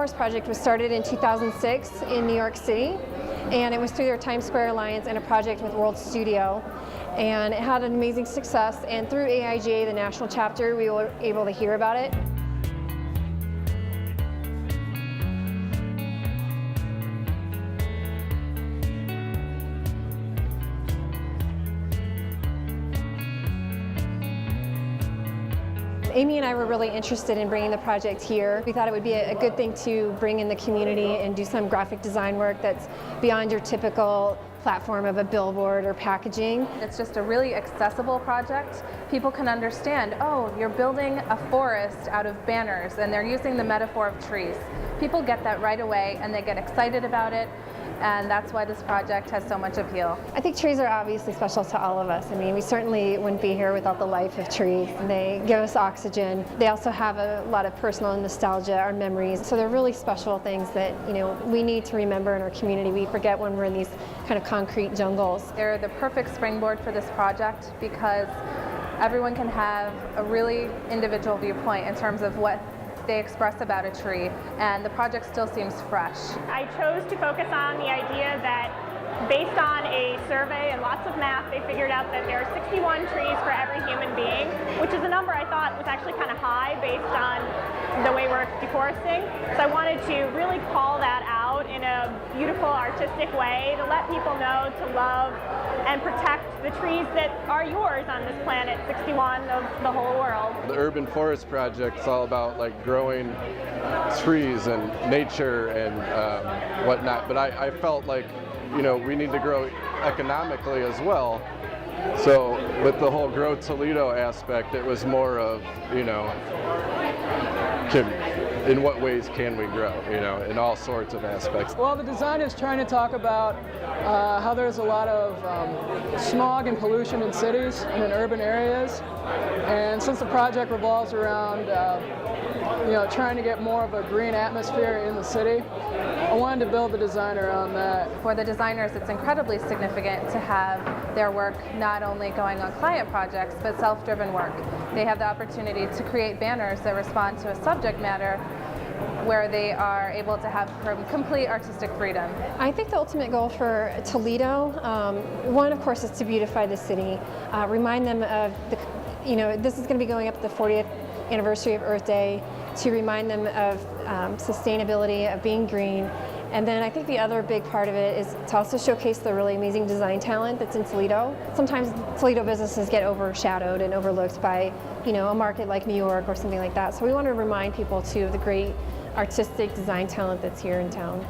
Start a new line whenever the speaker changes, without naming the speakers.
Forest project was started in 2006 in New York City, and it was through their Times Square Alliance and a project with Worldstudio. And it had an amazing success, and through AIGA, the national chapter, we were able to hear about it. Amy and I were really interested in bringing the project here. We thought it would be a good thing to bring in the community and do some graphic design work that's beyond your typical platform of a billboard or packaging.
It's just a really accessible project. People can understand, oh, you're building a forest out of banners, and they're using the metaphor of trees. People get that right away, and they get excited about it. And that's why this project has so much appeal.
I think trees are obviously special to all of us. I mean, we certainly wouldn't be here without the life of trees. They give us oxygen. They also have a lot of personal nostalgia, our memories. So they're really special things that, you know, we need to remember in our community. We forget when we're in these kind of concrete jungles.
They're the perfect springboard for this project because everyone can have a really individual viewpoint in terms of what they express about a tree, and the project still seems fresh.
I chose to focus on the idea that based on a survey and lots of math, they figured out that there are 61 trees for every human being, which is a number I thought was actually kind of high based on the way we're deforesting. So I wanted to really call that out in a beautiful, artistic way to let people know to love and protect the trees that are yours on this planet, 61 of the whole world.
The Urban Forest Project is all about like growing trees and nature and whatnot, but I felt like, you know, we need to grow economically as well. So with the whole Grow Toledo aspect, it was more of, you know, in what ways can we grow, you know, in all sorts of aspects.
Well, the design is trying to talk about how there's a lot of smog and pollution in cities and in urban areas. And since the project revolves around you know, trying to get more of a green atmosphere in the city, I wanted to build the design around that.
For the designers, it's incredibly significant to have their work not only going on client projects, but self-driven work. They have the opportunity to create banners that respond to a subject matter where they are able to have complete artistic freedom.
I think the ultimate goal for Toledo, one, of course, is to beautify the city, remind them of the, you know, this is going to be going up the 40th anniversary of Earth Day, to remind them of sustainability, of being green. And then I think the other big part of it is to also showcase the really amazing design talent that's in Toledo. Sometimes Toledo businesses get overshadowed and overlooked by, you know, a market like New York or something like that. So we want to remind people too of the great artistic design talent that's here in town.